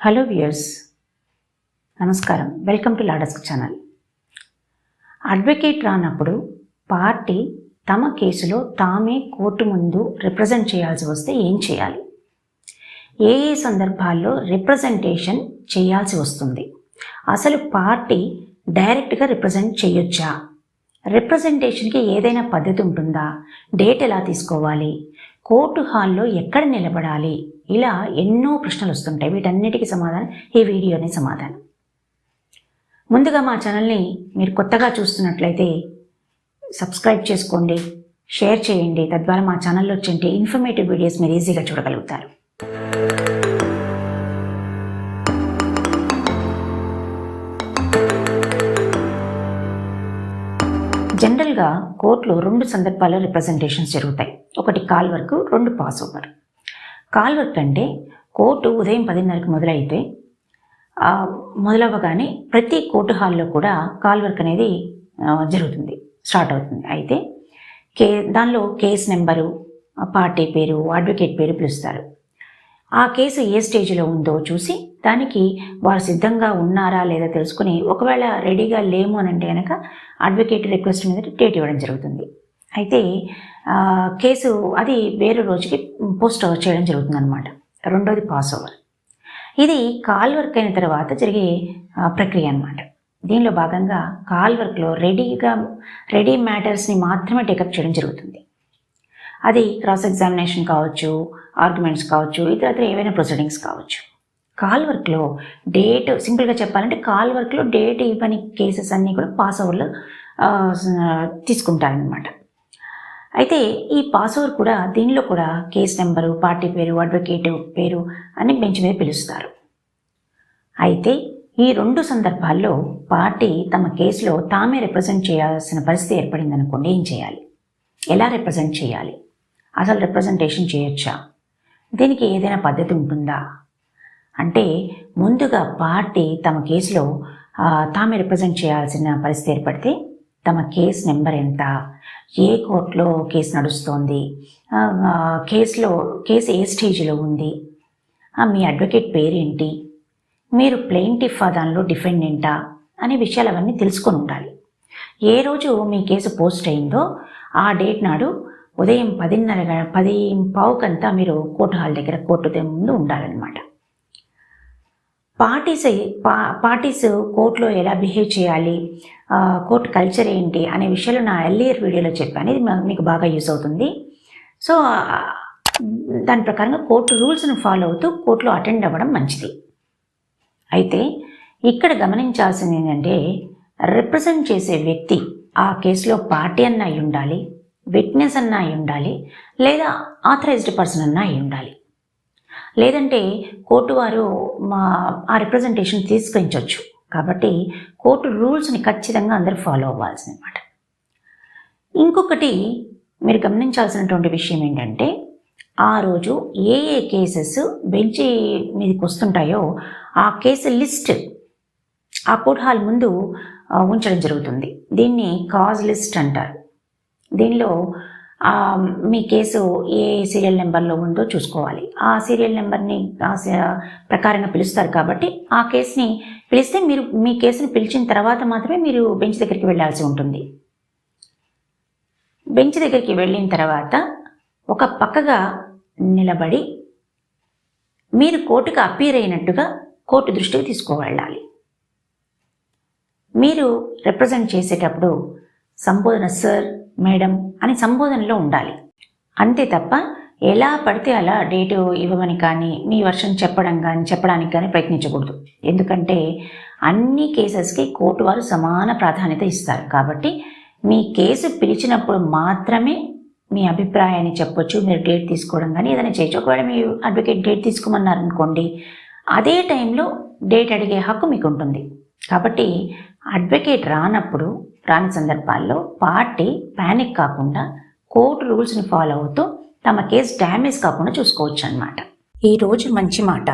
Hello viewers, నమస్కారం. Welcome to లాడస్క్ channel. Advocate రానప్పుడు పార్టీ తమ కేసులో తామే కోర్టు ముందు రిప్రజెంట్ చేయాల్సి వస్తే ఏం చేయాలి? ఏ ఏ సందర్భాల్లో రిప్రజెంటేషన్ చేయాల్సి వస్తుంది? అసలు పార్టీ డైరెక్ట్గా రిప్రజెంట్ చేయొచ్చా? రిప్రజెంటేషన్కి ఏదైనా పద్ధతి ఉంటుందా? డేట్ ఎలా తీసుకోవాలి? కోర్టు హాల్లో ఎక్కడ నిలబడాలి? ఇలా ఎన్నో ప్రశ్నలు వస్తుంటాయి. వీటన్నిటికీ సమాధానం ఈ వీడియోని సమాధానం. ముందుగా మా ఛానల్ని మీరు కొత్తగా చూస్తున్నట్లయితే సబ్స్క్రైబ్ చేసుకోండి, షేర్ చేయండి. తద్వారా మా ఛానల్లో వచ్చే ఇన్ఫర్మేటివ్ వీడియోస్ మీరు ఈజీగా చూడగలుగుతారు. జనరల్గా కోర్టులో రెండు సందర్భాల్లో రిప్రజెంటేషన్స్ జరుగుతాయి. ఒకటి కాల్ వర్క్, రెండు పాస్ ఓవర్. కాల్ వర్క్ అంటే కోర్టు ఉదయం 10:30కి మొదలైతే మొదలవ్వగానే ప్రతి కోర్టు హాల్లో కూడా కాల్ వర్క్ అనేది జరుగుతుంది, స్టార్ట్ అవుతుంది. అయితే దానిలో కేసు నెంబరు, పార్టీ పేరు, అడ్వకేట్ పేరు పిలుస్తారు. ఆ కేసు ఏ స్టేజ్లో ఉందో చూసి దానికి వారు సిద్ధంగా ఉన్నారా లేదా తెలుసుకుని, ఒకవేళ రెడీగా లేము అని అంటే కనుక అడ్వకేట్ రిక్వెస్ట్ మీద డేట్ ఇవ్వడం జరుగుతుంది. అయితే కేసు అది వేరే రోజుకి పోస్ట్ చేయడం జరుగుతుంది అన్నమాట. రెండోది పాస్ ఓవర్. ఇది కాల్ వర్క్ అయిన తర్వాత జరిగే ప్రక్రియ అన్నమాట. దీనిలో భాగంగా కాల్ వర్క్లో రెడీ మ్యాటర్స్ని మాత్రమే టేకప్ చేయడం జరుగుతుంది. అది క్రాస్ ఎగ్జామినేషన్ కావచ్చు, ఆర్గ్యుమెంట్స్ కావచ్చు, ఇతర ఏవైనా ప్రొసీడింగ్స్ కావచ్చు. కాల్ వర్క్లో డేట్, సింపుల్గా చెప్పాలంటే కాల్ వర్క్లో డేట్ ఇవ్వని కేసెస్ అన్నీ కూడా పాస్ ఓవర్లో తీసుకుంటారనమాట. అయితే ఈ పాస్ ఓవర్ కూడా దీనిలో కూడా కేసు నెంబరు, పార్టీ పేరు, అడ్వకేట్ పేరు అని బెంచ్ మీద పిలుస్తారు. అయితే ఈ రెండు సందర్భాల్లో పార్టీ తమ కేసులో తామే రిప్రజెంట్ చేయాల్సిన పరిస్థితి ఏర్పడింది అనుకోండి, ఏం చేయాలి? ఎలా రిప్రజెంట్ చేయాలి? అసలు రిప్రజెంటేషన్ చేయొచ్చా? దీనికి ఏదైనా పద్ధతి ఉంటుందా? అంటే ముందుగా పార్టీ తమ కేసులో తామే రిప్రజెంట్ చేయాల్సిన పరిస్థితి ఏర్పడితే తమ కేసు నెంబర్ ఎంత, ఏ కోర్టులో కేసు నడుస్తోంది, కేసు ఏ స్టేజ్లో ఉంది, మీ అడ్వకేట్ పేరేంటి, మీరు ప్లెయింటిఫ్ దానిలో డిఫెండెంటా అనే విషయాలు అవన్నీ తెలుసుకొని ఉండాలి. ఏ రోజు మీ కేసు పోస్ట్ అయిందో ఆ డేట్ నాడు ఉదయం 10:15 మీరు కోర్టు హాల్ దగ్గర కోర్టు ముందు ఉండాలన్నమాట. పార్టీస్ కోర్టులో ఎలా బిహేవ్ చేయాలి, కోర్టు కల్చర్ ఏంటి అనే విషయాలు నా ఎర్లియర్ వీడియోలో చెప్పాను. ఇది మీకు బాగా యూస్ అవుతుంది. సో దాని ప్రకారంగా కోర్టు రూల్స్ను ఫాలో అవుతూ కోర్టులో అటెండ్ అవ్వడం మంచిది. అయితే ఇక్కడ గమనించాల్సింది ఏంటంటే, రిప్రజెంట్ చేసే వ్యక్తి ఆ కేసులో పార్టీ అన్న అయి ఉండాలి, విట్నెస్ అన్న అయి ఉండాలి, లేదా ఆథరైజ్డ్ పర్సన్ అన్న అయి ఉండాలి. లేదంటే కోర్టు వారు ఆ రిప్రజెంటేషన్ తీసుకొచ్చవచ్చు. కాబట్టి కోర్టు రూల్స్ని ఖచ్చితంగా అందరూ ఫాలో అవ్వాల్సిందన్నమాట. ఇంకొకటి మీరు గమనించాల్సినటువంటి విషయం ఏంటంటే, ఆ రోజు ఏ ఏ కేసెస్ బెంచ్ మీదకి వస్తుంటాయో ఆ కేసు లిస్ట్ ఆ కోర్టు హాల్ ముందు ఉంచడం జరుగుతుంది. దీన్ని కాజ్ లిస్ట్ అంటారు. దీనిలో మీ కేసు ఏ సీరియల్ నెంబర్లో ఉందో చూసుకోవాలి. ఆ సీరియల్ నెంబర్ని ప్రకారంగా పిలుస్తారు. కాబట్టి ఆ కేసుని పిలిస్తే మీరు మీ కేసుని పిలిచిన తర్వాత మాత్రమే మీరు బెంచ్ దగ్గరికి వెళ్ళాల్సి ఉంటుంది. బెంచ్ దగ్గరికి వెళ్ళిన తర్వాత ఒక పక్కగా నిలబడి మీరు కోర్టుకు అపీర్ అయినట్టుగా కోర్టు దృష్టికి తీసుకువెళ్ళాలి. మీరు రిప్రజెంట్ చేసేటప్పుడు సంబోధన సార్, మేడం అని సంబోధనలో ఉండాలి. అంతే తప్ప ఎలా పడితే అలా డేటు ఇవ్వమని కానీ మీ వర్షన్ చెప్పడానికి కానీ ప్రయత్నించకూడదు. ఎందుకంటే అన్ని కేసెస్కి కోర్టు వారు సమాన ప్రాధాన్యత ఇస్తారు. కాబట్టి మీ కేసు పిలిచినప్పుడు మాత్రమే మీ అభిప్రాయాన్ని చెప్పొచ్చు. మీరు డేట్ తీసుకోవడం కానీ ఏదైనా చేయొచ్చు. ఒకవేళ మీ అడ్వకేట్ డేట్ తీసుకోమన్నారనుకోండి, అదే టైంలో డేట్ అడిగే హక్కు మీకు ఉంటుంది. కాబట్టి అడ్వకేట్ రాని సందర్భాల్లో పార్టీ ప్యానిక్ కాకుండా కోర్టు రూల్స్ని ఫాలో అవుతూ తమ కేసు డ్యామేజ్ కాకుండా చూసుకోవచ్చు అన్నమాట. ఈరోజు మంచి మాట: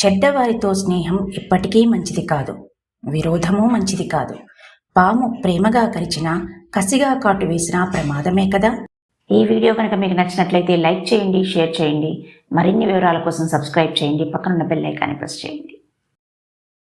చెడ్డవారితో స్నేహం ఎప్పటికీ మంచిది కాదు, విరోధము మంచిది కాదు. పాము ప్రేమగా కరిచినా కసిగా కాటు వేసినా ప్రమాదమే కదా. ఈ వీడియో కనుక మీకు నచ్చినట్లయితే లైక్ చేయండి, షేర్ చేయండి. మరిన్ని వివరాల కోసం సబ్స్క్రైబ్ చేయండి, పక్కనున్న బెల్ ఐకాన్ని ప్రెస్ చేయండి.